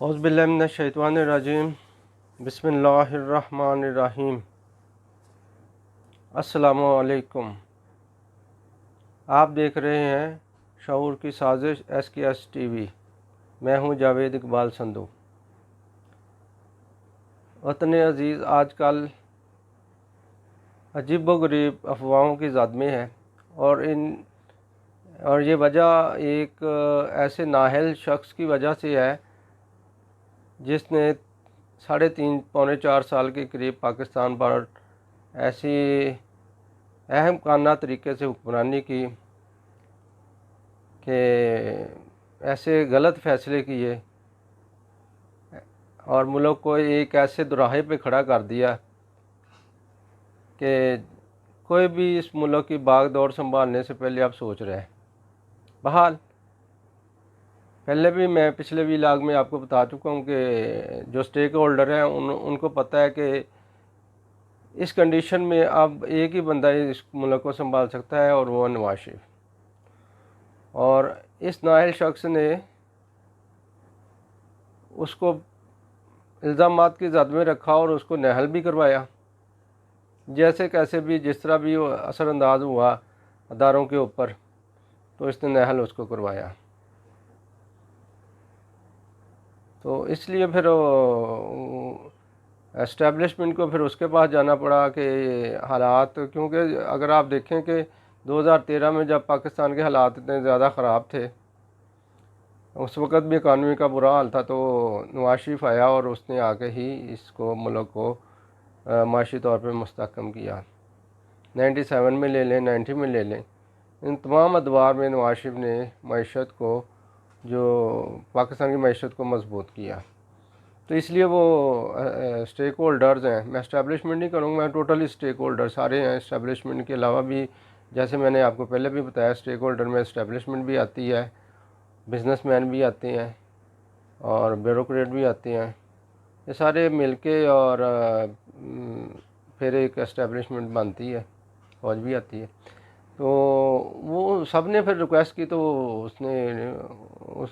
औज़ुबिल्लाहिमिनश्शैतानिर्रजीम बिस्मिल्लाहिर्रहमानिर्रहीम। अस्सलामु अलैकुम। आप देख रहे हैं शऊर की साजिश SKS TV। मैं हूं जावेद इकबाल संधू। वतन अज़ीज़ आजकल अजीबोगरीब अफवाहों की ज़द में है और ये वजह एक ऐसे नाअहल शख्स की वजह से है जिसने 3.5 पौने 4 साल के करीब पाकिस्तान पर ऐसी अहम काना तरीके से हुक्मरानी की कि ऐसे गलत फ़ैसले किए और मुल्क को एक ऐसे दुराहे पे खड़ा कर दिया कि कोई भी इस मुल्क की भाग दौड़ संभालने से पहले आप सोच रहे हैं। बहरहाल पहले भी मैं पिछले व्लॉग में आपको बता चुका हूँ कि जो स्टेक होल्डर हैं उनको पता है कि इस कंडीशन में अब एक ही बंदा इस मुल्क को संभाल सकता है और वो नवाज शरीफ। और इस नाअहल शख्स ने उसको इल्ज़ामात की ज़द में रखा और उसको नाअहल भी करवाया। जैसे कैसे भी जिस तरह भी वो असरअंदाज हुआ अदारों के ऊपर, तो इसने नाअहल उसको करवाया। तो इसलिए फिर एस्टेब्लिशमेंट को फिर उसके पास जाना पड़ा कि हालात, क्योंकि अगर आप देखें कि 2013 में जब पाकिस्तान के हालात इतने ज़्यादा ख़राब थे, उस वक़्त भी इकानमी का बुरा हाल था, तो नवाज शरीफ आया और उसने आके ही इसको मुल्क को माशी तौर पर मुस्तहकम किया। 97 में ले लें, 90 में ले लें, इन तमाम अदवार में नवाज शरीफ ने मईशत को, जो पाकिस्तान की मईशत को मजबूत किया। तो इसलिए वो स्टेक होल्डर्स हैं, मैं इस्टेब्लिशमेंट नहीं करूँगा, मैं टोटली स्टेक होल्डर सारे हैं। इस्टेब्लिशमेंट के अलावा भी, जैसे मैंने आपको पहले भी बताया, स्टेक होल्डर में इस्टेब्लिशमेंट भी आती है, बिजनेसमैन भी आते हैं और ब्यूरोक्रेट भी आते हैं। ये सारे मिलके और फिर एक इस्टेब्लिशमेंट बनती है, फौज भी आती है। तो वो सब ने फिर रिक्वेस्ट की, तो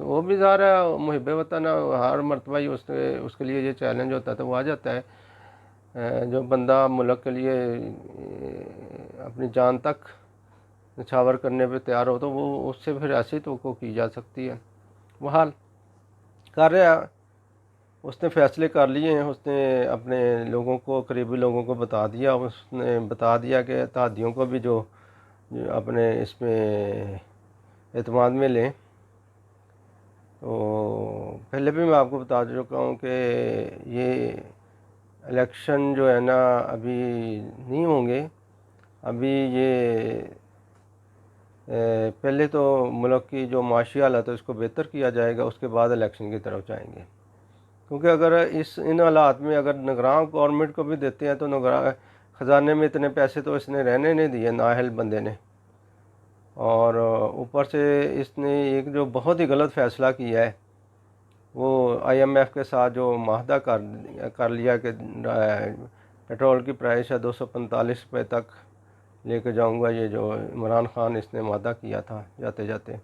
वो भी ज़ाहिर मुहिब वतन हर मरतबा ही उसके लिए ये चैलेंज होता है, तो वो आ जाता है। जो बंदा मुल्क के लिए अपनी जान तक निछावर करने पे तैयार हो, तो वो उससे फिर ऐसी तो की जा सकती है। वो हाल कर रहा है, उसने फ़ैसले कर लिए हैं, उसने अपने लोगों को, करीबी लोगों को बता दिया। उसने बता दिया कि तादियों को भी जो अपने इसमें एतमाद में लें। तो पहले भी मैं आपको बता चुका हूँ कि ये इलेक्शन जो है ना अभी नहीं होंगे। अभी ये पहले तो मुल्क की जो माशी हालत है उसको बेहतर किया जाएगा, उसके बाद इलेक्शन की तरफ जाएंगे। क्योंकि अगर इन हालात में अगर निगरान गवर्नमेंट को भी देते हैं, तो निगरान ख़जाने में इतने पैसे तो इसने रहने नहीं दिए नाअहल बंदे ने। और ऊपर से इसने एक जो बहुत ही गलत फ़ैसला किया है, वो IMF के साथ जो माहदा कर लिया कि पेट्रोल की प्राइस है 245 रुपये तक लेके जाऊंगा, ये जो इमरान ख़ान इसने माहदा किया था जाते जाते।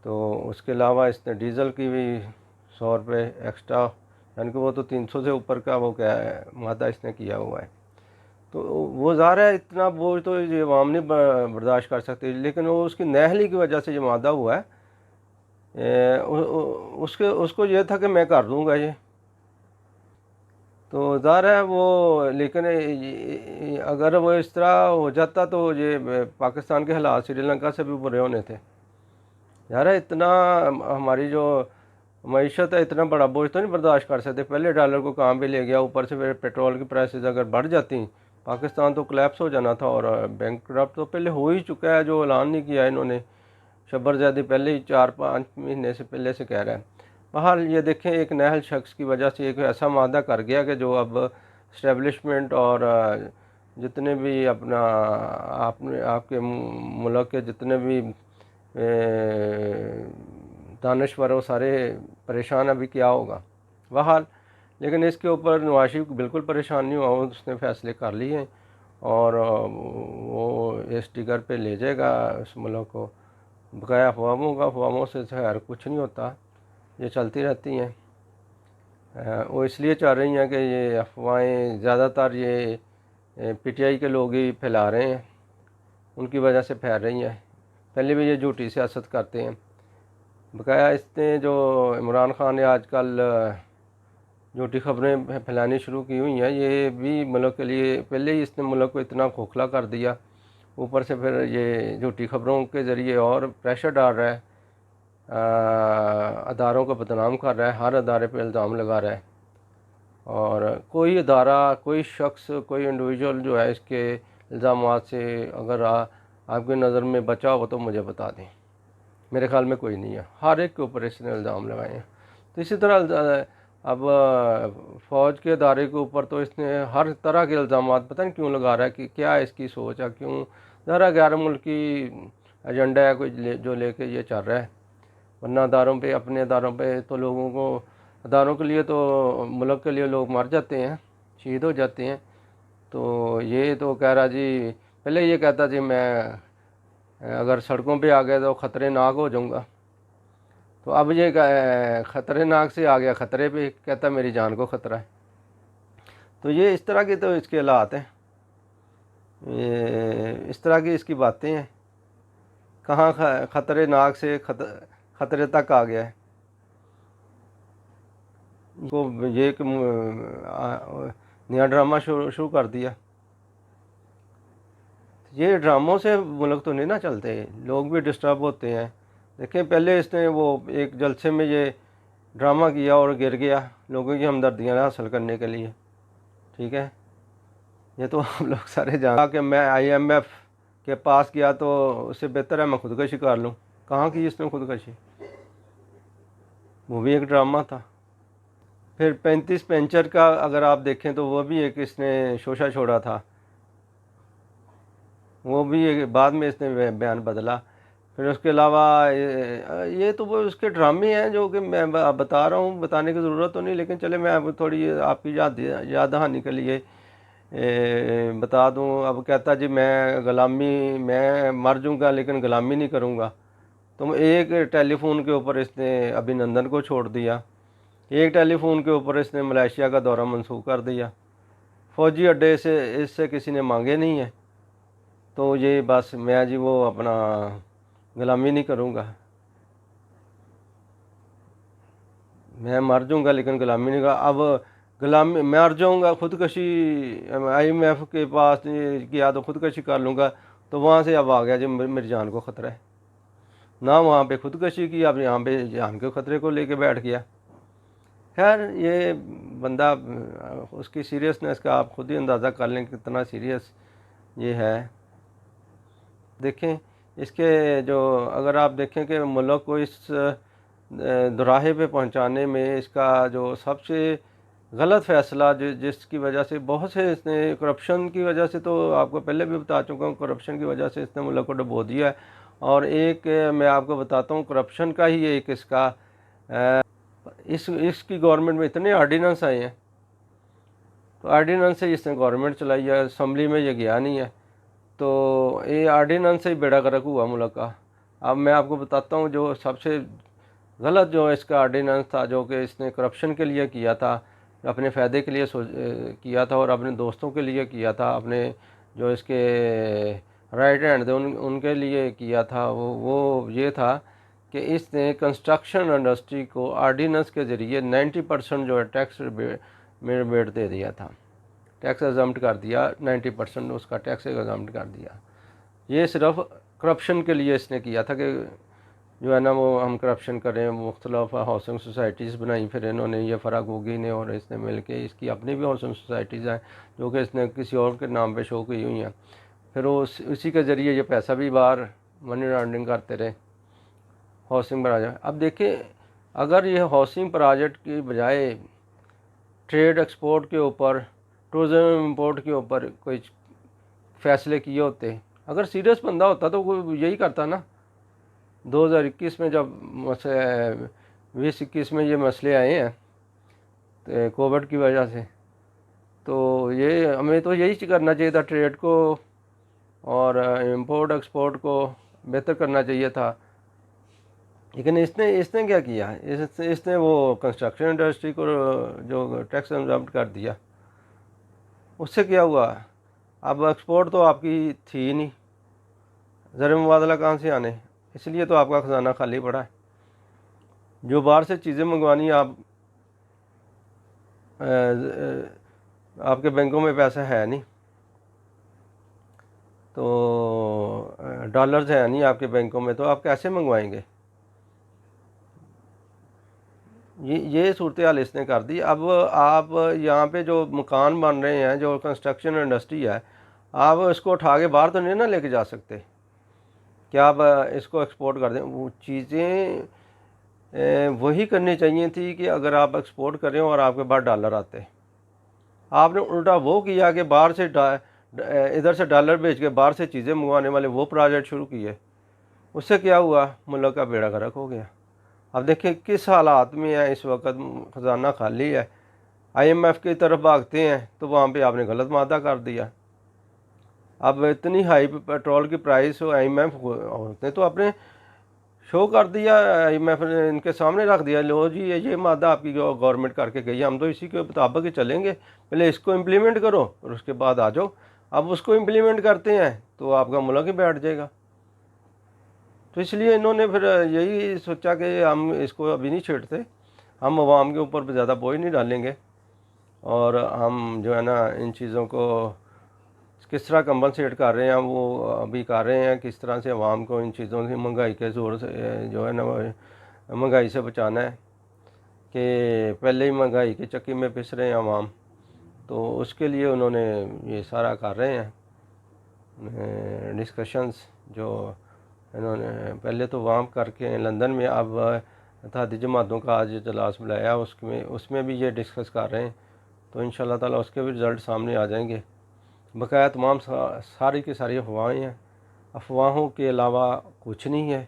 तो उसके अलावा इसने डीज़ल की भी 100 रुपये एक्स्ट्रा, यानी कि वो तो 300 से ऊपर का वो क्या है माहदा इसने किया हुआ है। तो वो ज़ाहिर है इतना बोझ तो ये अवाम नहीं बर्दाश्त कर सकती, लेकिन वो उसकी नाअहली की वजह से ये मादा हुआ है। उसको ये था कि मैं कर दूंगा ये, तो ज़ाहिर है वो, लेकिन अगर वो इस तरह हो जाता तो ये पाकिस्तान के हालात श्रीलंका से भी बुरे होने थे। ज़ाहिर है इतना हमारी जो मईशत है, इतना बड़ा बोझ तो नहीं बर्दाश्त कर सकते। पहले डॉलर को काम भी ले गया, ऊपर से फिर पेट्रोल की प्राइसेस अगर बढ़ जाती, पाकिस्तान तो कोलैप्स हो जाना था। और बैंकरप्ट तो पहले हो ही चुका है, जो ऐलान नहीं किया इन्होंने। शब्बर ज़ैदी पहले ही 4-5 महीने से पहले से कह रहा है। बहरहाल ये देखें, एक नाअहल शख्स की वजह से एक ऐसा मादा कर गया कि जो अब इस्टेब्लिशमेंट और जितने भी अपना आपके मुल्क के जितने भी दानश्वर वो सारे परेशान, अभी क्या होगा। बहरहाल लेकिन इसके ऊपर नवाज शरीफ बिल्कुल परेशान नहीं हुआ, उसने फ़ैसले कर लिए हैं और वो इस टिगर पे ले जाएगा इस मुल्क को। बकाया अफवाहों से खैर कुछ नहीं होता, ये चलती रहती हैं। वो इसलिए चाह रही हैं कि ये अफवाहें ज़्यादातर ये पीटीआई के लोग ही फैला रहे हैं, उनकी वजह से फैल रही हैं। पहले भी ये झूठी सियासत करते हैं। बकाया इसने जो इमरान खान ने आजकल झूठी खबरें फैलानी शुरू की हुई हैं, ये भी मुल्क के लिए पहले ही इसने मुल्क को इतना खोखला कर दिया, ऊपर से फिर ये झूठी खबरों के ज़रिए और प्रेशर डाल रहा है, अदारों को बदनाम कर रहा है, हर अदारे पे इल्ज़ाम लगा रहा है। और कोई अदारा, कोई शख्स, कोई इंडिविजुअल जो है इसके इल्ज़ामात से अगर आपकी नज़र में बचा हो तो मुझे बता दें। मेरे ख्याल में कोई नहीं है, हर एक के ऊपर इसने इल्ज़ाम लगाए हैं। तो इसी तरह अब फ़ौज के अदारे के ऊपर तो इसने हर तरह के इल्ज़ाम पता नहीं क्यों लगा रहा है, कि क्या इसकी सोच है, क्यों ज़रा गैर मुल्की एजेंडा है कोई जो लेके ये चल रहा है। वरना अदारों पे, अपने अदारों पे तो लोगों को, अदारों के लिए तो मुल्क के लिए लोग मर जाते हैं, शहीद हो जाते हैं। तो ये तो कह रहा जी, पहले ये कहता जी मैं अगर सड़कों पे आ गया तो ख़तरनाक हो जाऊंगा, तो अब ये ख़तरनाक से आ गया ख़तरे पे, कहता मेरी जान को ख़तरा है। तो ये इस तरह के तो इसके हालात हैं, इस तरह की इसकी बातें हैं। कहाँ ख़तरनाक से ख़तरे तक आ गया है। को ये एक नया ड्रामा शुरू कर दिया। ये ड्रामों से मुल्क तो नहीं ना चलते, लोग भी डिस्टर्ब होते हैं। देखिए पहले इसने वो एक जलसे में ये ड्रामा किया और गिर गया लोगों की हमदर्दियाँ हासिल करने के लिए, ठीक है। ये तो हम लोग सारे जाना कि मैं IMF के पास गया तो उससे बेहतर है मैं खुदकशी कर लूँ। कहाँ की इसने खुदकशी, वो भी एक ड्रामा था। फिर 35 पेंचर का अगर आप देखें तो वो भी एक इसने शोशा छोड़ा था, वो भी एक बाद में इसने बयान बदला। फिर उसके अलावा ये तो वो उसके ड्रामे हैं जो कि मैं बता रहा हूँ, बताने की ज़रूरत तो नहीं, लेकिन चले मैं अब थोड़ी आपकी याद दहानी के लिए बता दूँ। अब कहता जी मैं मर जाऊँगा लेकिन ग़ुलामी नहीं करूँगा। तो एक टेलीफोन के ऊपर इसने अभिनंदन को छोड़ दिया, एक टेलीफोन के ऊपर इसने मलेशिया का दौरा मंसूख कर दिया, फ़ौजी अड्डे से इससे किसी ने मांगे नहीं है। तो ये बस मैं जी वो अपना ग़ुलामी नहीं करूँगा, मैं मर जाऊँगा लेकिन ग़ुलामी नहीं करूँगा। अब ग़ुलामी मर जाऊँगा, ख़ुदकशी IMF के पास किया तो ख़ुदकशी कर लूँगा, तो वहाँ से अब आ गया जी मेरी जान को ख़तरा है। ना वहाँ पे ख़ुदकशी की, अब यहाँ पे जान के ख़तरे को लेके बैठ गया। खैर ये बंदा, उसकी सीरियसनेस का आप खुद ही अंदाज़ा कर लें कितना सीरियस ये है। देखें इसके जो, अगर आप देखें कि मुल्क को इस दोराहे पे पहुंचाने में इसका जो सबसे गलत फ़ैसला जिसकी वजह से बहुत से इसने करप्शन की वजह से, तो आपको पहले भी बता चुका हूँ, करप्शन की वजह से इसने मुल्क को डुबो दिया है। और एक मैं आपको बताता हूँ, करप्शन का ही एक इसका इसकी गवर्नमेंट में इतने आर्डीनेंस आए हैं, तो आर्डीनेंस से इसने गवर्नमेंट चलाई है, असम्बली में ये गया नहीं है, तो ये आर्डीनेंस से ही बेड़ा गर्क हुआ मुल्क का। अब मैं आपको बताता हूँ जो सबसे गलत जो इसका आर्डीनेंस था, जो कि इसने करप्शन के लिए किया था, अपने फ़ायदे के लिए किया था और अपने दोस्तों के लिए किया था, अपने जो इसके राइट हैंड थे उनके लिए किया था। वो ये था कि इसने कंस्ट्रक्शन इंडस्ट्री को आर्डीनेंस के ज़रिए 90% जो है टैक्स रिबेट दे दिया था, टैक्स एग्जम्प्ट कर दिया, 90% उसका टैक्स एग्जम्प्ट कर दिया। ये सिर्फ करप्शन के लिए इसने किया था कि जो है ना वो हम करप्शन करें। मुख्तलिफ हाउसिंग सोसाइटीज़ बनाई, फिर इन्होंने ये फ़राग होगी ने और इसने मिल के इसकी अपनी भी हाउसिंग सोसाइटीज़ हैं जो कि इसने किसी और के नाम पे शो की हुई हैं। फिर वो उसी के ज़रिए ये पैसा भी बाहर मनी लॉन्ड्रिंग करते रहे, हाउसिंग प्रोजेक्ट। अब देखिए अगर ये हाउसिंग प्रोजेक्ट की बजाय ट्रेड एक्सपोर्ट के ऊपर, टूरिज़म इंपोर्ट के ऊपर कोई फ़ैसले किए होते, अगर सीरियस बंदा होता तो वो यही करता ना। 2021 में जब 2021 में ये मसले आए हैं तो कोविड की वजह से, तो ये हमें तो यही करना चाहिए था, ट्रेड को और इंपोर्ट एक्सपोर्ट को बेहतर करना चाहिए था। लेकिन इसने इसने क्या किया, इसने वो कंस्ट्रक्शन इंडस्ट्री को जो टैक्स एग्जम्प्ट कर दिया। उससे क्या हुआ, अब एक्सपोर्ट तो आपकी थी ही नहीं, ज़र मुबादला कहाँ से आने, इसलिए तो आपका ख़जाना खाली पड़ा है। जो बाहर से चीज़ें मंगवानी, आप आपके बैंकों में पैसा है नहीं, तो डॉलर्स है नहीं आपके बैंकों में, तो आप कैसे मंगवाएंगे। ये सूरत हाल इसने कर दी। अब आप यहाँ पे जो मकान बन रहे हैं, जो कंस्ट्रक्शन इंडस्ट्री है, आप इसको उठा के बाहर तो नहीं ना लेके जा सकते कि आप इसको एक्सपोर्ट कर दें। वो चीज़ें वही करनी चाहिए थी कि अगर आप एक्सपोर्ट करें और आपके पास डॉलर आते, आपने उल्टा वो किया कि बाहर से इधर से डॉलर भेज के बाहर से चीज़ें मंगवाने वाले वो प्रोजेक्ट शुरू किए। उससे क्या हुआ, मुल्क का बेड़ा गर्क हो गया। अब देखिए किस हालात में है इस वक्त, ख़जाना खाली है। IMF की तरफ भागते हैं तो वहाँ पे आपने गलत वादा कर दिया। अब इतनी हाई पेट्रोल की प्राइस हो, IMF होते तो आपने शो कर दिया, IMF ने इनके सामने रख दिया, लो जी ये मादा आपकी गवर्नमेंट करके गई है, हम तो इसी के मुताबिक ही चलेंगे, पहले इसको इम्प्लीमेंट करो और उसके बाद आ जाओ। अब उसको इम्प्लीमेंट करते हैं तो आपका मुल्क ही बैठ जाएगा। तो इसलिए इन्होंने फिर यही सोचा कि हम इसको अभी नहीं छेड़ते, हम आवाम के ऊपर ज़्यादा बोझ नहीं डालेंगे, और हम जो है ना इन चीज़ों को किस तरह कंपनसेट कर रहे हैं वो अभी कर रहे हैं, किस तरह से आवाम को इन चीज़ों की महंगाई के ज़ोर से जो है ना महंगाई से बचाना है, कि पहले ही महंगाई की चक्की में पिस रहे हैं आवाम। तो उसके लिए उन्होंने ये सारा कर रहे हैं डिस्कशंस, जो इन्होंने पहले तो वहाँ करके लंदन में, अब इत्तेहादी जमातों का आज इजलास बुलाया, उसमें भी ये डिस्कस कर रहे हैं। तो इंशाल्लाह ताला उसके भी रिज़ल्ट सामने आ जाएंगे। बकाया तमाम सारी की सारी अफवाहें हैं, अफवाहों के अलावा कुछ नहीं है।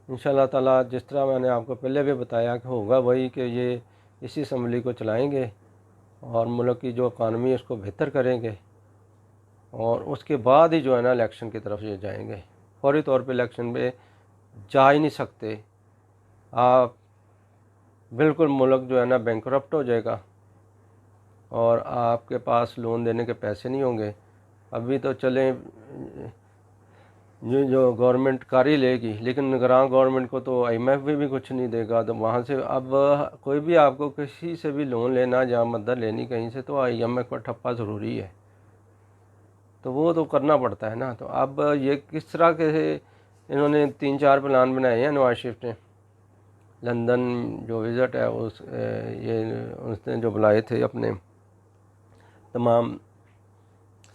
इंशाल्लाह ताला जिस तरह मैंने आपको पहले भी बताया कि होगा वही, कि ये इसी असम्बली को चलाएंगे और मुल्क की जो इकानमी है उसको बेहतर करेंगे, और उसके बाद ही जो है ना इलेक्शन की तरफ ये जाएंगे। फौरी तौर पे इलेक्शन में जा ही नहीं सकते आप, बिल्कुल मुल्क जो है ना बैंकरप्ट हो जाएगा और आपके पास लोन देने के पैसे नहीं होंगे। अभी तो चलें ये जो गवर्नमेंट कर ही लेगी, लेकिन निगरान गवर्नमेंट को तो IMF भी कुछ नहीं देगा। तो वहाँ से अब कोई भी आपको किसी से भी लोन लेना या मदद लेनी कहीं से, तो IMF पर ठप्पा ज़रूरी है, तो वो तो करना पड़ता है ना। तो अब ये किस तरह के इन्होंने 3-4 प्लान बनाए हैं नवाज शरीफ ने। लंदन जो विज़िट है ये उसने जो बुलाए थे अपने तमाम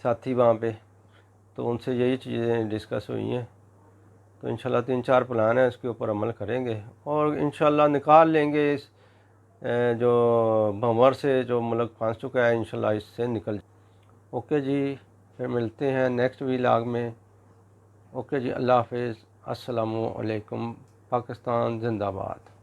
साथी वहाँ पे, तो उनसे यही चीज़ें डिस्कस हुई हैं। तो इंशाल्लाह 3-4 प्लान है, इसके ऊपर अमल करेंगे और इंशाल्लाह निकाल लेंगे इस जो भंवर से जो मुल्क फंस चुका है, इंशाल्लाह इससे निकल। ओके जी, फिर मिलते हैं नेक्स्ट व्लॉग में। ओके जी, अल्लाह हाफिज़, अस्सलामु अलैकुम, पाकिस्तान जिंदाबाद।